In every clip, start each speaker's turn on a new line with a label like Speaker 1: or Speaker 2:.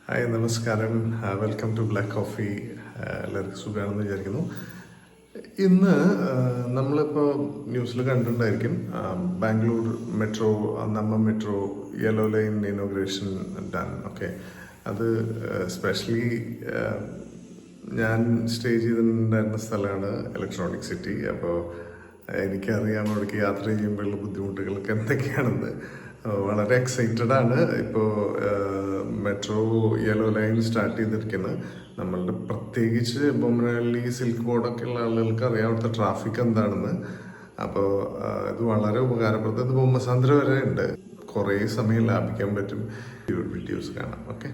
Speaker 1: Hi നമസ്കാരം. Welcome to Black Coffee. എല്ലാവർക്കും സുഖമാണെന്ന് വിചാരിക്കുന്നു. ഇന്ന് നമ്മളിപ്പോൾ ന്യൂസിൽ കണ്ടിട്ടുണ്ടായിരിക്കും, Bangalore metro, metro yellow line inauguration done. Okay, അത് സ്പെഷ്യലി ഞാൻ സ്റ്റേ ചെയ്തിട്ടുണ്ടായിരുന്ന സ്ഥലമാണ് ഇലക്ട്രോണിക് സിറ്റി. അപ്പോൾ എനിക്കറിയാം അവിടേക്ക് യാത്ര ചെയ്യുമ്പോഴുള്ള ബുദ്ധിമുട്ടുകളൊക്കെ എന്തൊക്കെയാണെന്ന്. വളരെ എക്സൈറ്റഡ് ആണ്. ഇപ്പോൾ മെട്രോ യെല്ലോ ലൈൻ സ്റ്റാർട്ട് ചെയ്തിരിക്കുന്നത്. നമ്മളുടെ പ്രത്യേകിച്ച് ബൊമ്മനഹള്ളി സിൽക്ക് ബോർഡൊക്കെ ഉള്ള ആളുകൾക്ക് അറിയാം അവിടുത്തെ ട്രാഫിക് എന്താണെന്ന്. അപ്പോൾ ഇത് വളരെ ഉപകാരപ്രദം. ഇത് ബൊമ്മസാന്ദ്ര വരെ ഉണ്ട്. കുറേ സമയം ലാഭിക്കാൻ പറ്റും. വീഡിയോസ് കാണാം. ഓക്കെ,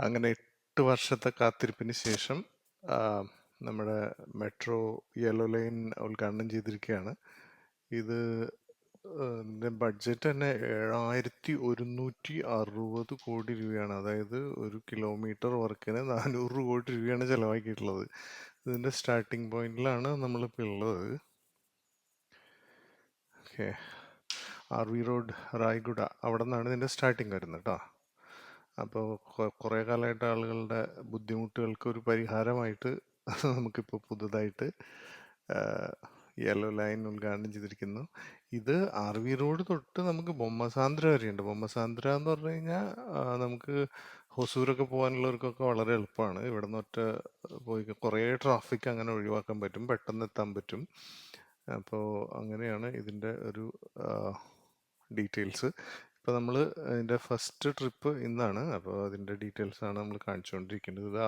Speaker 1: അങ്ങനെ 8 വർഷത്തെ കാത്തിരിപ്പിന് ശേഷം നമ്മുടെ മെട്രോ യെല്ലോ ലൈൻ ഉദ്ഘാടനം ചെയ്തിരിക്കുകയാണ്. ഇത് ബഡ്ജറ്റ് തന്നെ 7160 കോടി രൂപയാണ്. അതായത് ഒരു കിലോമീറ്റർ വർക്കിന് 400 കോടി രൂപയാണ് ചെലവാക്കിയിട്ടുള്ളത്. ഇതിൻ്റെ സ്റ്റാർട്ടിംഗ് പോയിന്റിലാണ് നമ്മളിപ്പോൾ ഉള്ളത്. ഓക്കെ, RV റോഡ്, റായ്ഗുഡ, അവിടെ നിന്നാണ് ഇതിൻ്റെ സ്റ്റാർട്ടിങ് വരുന്നത് കേട്ടോ. അപ്പോൾ കുറേ കാലമായിട്ട് ആളുകളുടെ ബുദ്ധിമുട്ടുകൾക്ക് ഒരു പരിഹാരമായിട്ട് നമുക്കിപ്പോൾ പുതുതായിട്ട് യെല്ലോ ലൈൻ ഉദ്ഘാടനം ചെയ്തിരിക്കുന്നു. ഇത് RV റോഡ് തൊട്ട് നമുക്ക് ബൊമ്മസാന്ദ്ര വരെയുണ്ട്. ബൊമ്മസാന്ദ്ര എന്ന് പറഞ്ഞു കഴിഞ്ഞാൽ നമുക്ക് ഹൊസൂരൊക്കെ പോകാനുള്ളവർക്കൊക്കെ വളരെ എളുപ്പമാണ്. ഇവിടെ നിന്ന് ഒറ്റ പോയി കുറേ ട്രാഫിക് അങ്ങനെ ഒഴിവാക്കാൻ പറ്റും, പെട്ടെന്ന് എത്താൻ പറ്റും. അപ്പോൾ അങ്ങനെയാണ് ഇതിൻ്റെ ഒരു ഡീറ്റെയിൽസ്. ഇപ്പോൾ നമ്മൾ അതിൻ്റെ ഫസ്റ്റ് ട്രിപ്പ് ഇന്നാണ്. അപ്പോൾ അതിൻ്റെ ഡീറ്റെയിൽസ് ആണ് നമ്മൾ കാണിച്ചുകൊണ്ടിരിക്കുന്നത്. ഇത്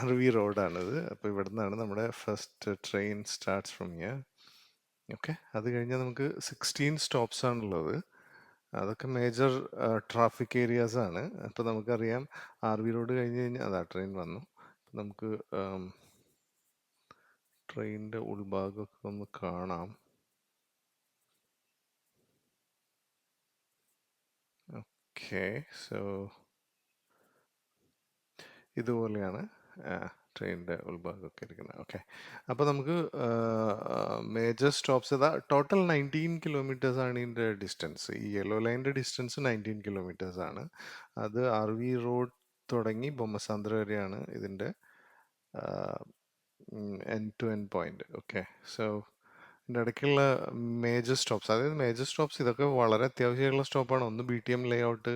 Speaker 1: RV റോഡാണിത്. അപ്പോൾ ഇവിടെ നിന്നാണ് നമ്മുടെ first train starts from here. Okay, അത് കഴിഞ്ഞാൽ നമുക്ക് 16 സ്റ്റോപ്സ് ആണുള്ളത്. അതൊക്കെ മേജർ ട്രാഫിക് ഏരിയാസ് ആണ്. അപ്പോൾ നമുക്കറിയാം RV റോഡ് കഴിഞ്ഞ് കഴിഞ്ഞാൽ അതാ ട്രെയിൻ വന്നു. നമുക്ക് ട്രെയിനിൻ്റെ ഉൾഭാഗമൊക്കെ ഒന്ന് കാണാം. ഓക്കെ, സോ ഇതുപോലെയാണ് ട്രെയിനിൻ്റെ ഉൾഭാഗമൊക്കെ ഇരിക്കുന്നത്. ഓക്കെ, അപ്പോൾ നമുക്ക് മേജർ സ്റ്റോപ്സ് ടോട്ടൽ 19 കിലോമീറ്റേഴ്സ് ആണ് ഇതിൻ്റെ ഡിസ്റ്റൻസ്. ഈ യെല്ലോ ലൈനിൻ്റെ ഡിസ്റ്റൻസ് 19 കിലോമീറ്റേഴ്സ് ആണ്. അത് RV റോഡ് തുടങ്ങി ബൊമ്മസാന്ദ്ര വരെയാണ് ഇതിൻ്റെ end to end point. Okay, so ഇതിൻ്റെ ഇടയ്ക്കുള്ള മേജർ സ്റ്റോപ്സ്, അതായത് മേജർ സ്റ്റോപ്സ് ഇതൊക്കെ വളരെ അത്യാവശ്യമുള്ള സ്റ്റോപ്പാണ്. ഒന്ന് BTM ലേഔട്ട്,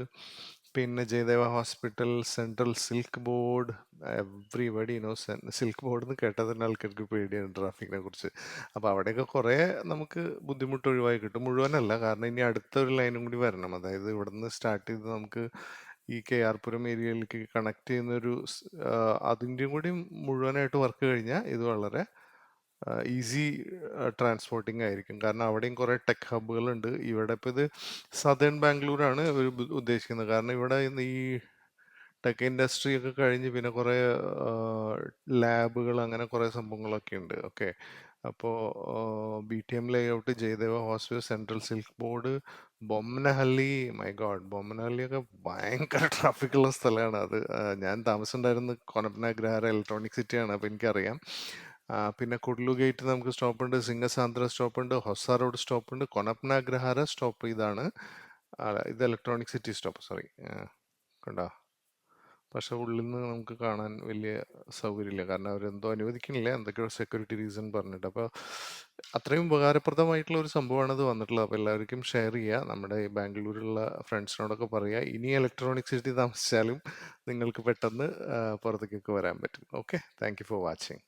Speaker 1: പിന്നെ Jayadeva hospital, central silk board. Everybody know silk board എന്ന് കേട്ടാൽ തന്നെ ആൾക്കാർക്ക് പേടിയാണ് ട്രാഫിക്കിനെ കുറിച്ച്. അപ്പോൾ അവിടെയൊക്കെ കുറേ നമുക്ക് ബുദ്ധിമുട്ട് ഒഴിവായി കിട്ടും. മുഴുവനല്ല, കാരണം ഇനി അടുത്തൊരു ലൈനും കൂടി വരണം. അതായത് ഇവിടെ നിന്ന് സ്റ്റാർട്ട് ചെയ്ത് നമുക്ക് ഈ KR പുരം ഏരിയയിലേക്ക് കണക്ട് ചെയ്യുന്നൊരു അതിൻ്റെയും കൂടി മുഴുവനായിട്ട് വർക്ക് കഴിഞ്ഞാൽ ഇത് വളരെ ഈസി ട്രാൻസ്പോർട്ടിങ് ആയിരിക്കും. കാരണം അവിടെയും കുറേ ടെക് ഹബ്ബുകളുണ്ട്. ഇവിടെ ഇപ്പോൾ ഇത് സദേൺ ബാംഗ്ലൂരാണ് ഇവർ ഉദ്ദേശിക്കുന്നത്. കാരണം ഇവിടെ ഈ ടെക് ഇൻഡസ്ട്രി ഒക്കെ കഴിഞ്ഞ് പിന്നെ കുറേ ലാബുകൾ അങ്ങനെ കുറേ സംഭവങ്ങളൊക്കെ ഉണ്ട്. ഓക്കെ, അപ്പോൾ BTM layout, Jayadeva hospital, central silk board, Bommanahalli. My god, ബൊമ്മനഹള്ളിയൊക്കെ ഭയങ്കര ട്രാഫിക്കുള്ള സ്ഥലമാണ്. അത് ഞാൻ താമസിച്ചിട്ടുണ്ടായിരുന്നത് കൊനപ്നാഗ്രഹാര ഇലക്ട്രോണിക് സിറ്റിയാണ്. അപ്പോൾ എനിക്കറിയാം. പിന്നെ കുഡ്ലു ഗേറ്റ് നമുക്ക് സ്റ്റോപ്പുണ്ട്, സിംഗസാന്ദ്ര സ്റ്റോപ്പുണ്ട്, ഹൊസ റോഡ് സ്റ്റോപ്പുണ്ട്, കൊനപ്നാഗ്രഹാര സ്റ്റോപ്പ് ഇതാണ്. ഇത് ഇലക്ട്രോണിക് സിറ്റി സ്റ്റോപ്പ്, സോറി. കണ്ടോ, പക്ഷെ ഉള്ളിൽ നിന്ന് നമുക്ക് കാണാൻ വലിയ സൗകര്യമില്ല, കാരണം അവരെന്തോ അനുവദിക്കുന്നില്ല, എന്തൊക്കെയോ സെക്യൂരിറ്റി റീസൺ പറഞ്ഞിട്ട്. അപ്പോൾ അത്രയും ഉപകാരപ്രദമായിട്ടുള്ള ഒരു സംഭവമാണ് ഇത് വന്നിട്ടുള്ളത്. അപ്പോൾ എല്ലാവർക്കും ഷെയർ ചെയ്യുക, നമ്മുടെ ഈ ബാംഗ്ലൂരിലുള്ള ഫ്രണ്ട്സിനോടൊക്കെ പറയുക. ഇനി ഇലക്ട്രോണിക് സിറ്റി താമസിച്ചാലും നിങ്ങൾക്ക് പെട്ടെന്ന് പുറത്തേക്കൊക്കെ വരാൻ പറ്റും. Okay, thank you for watching.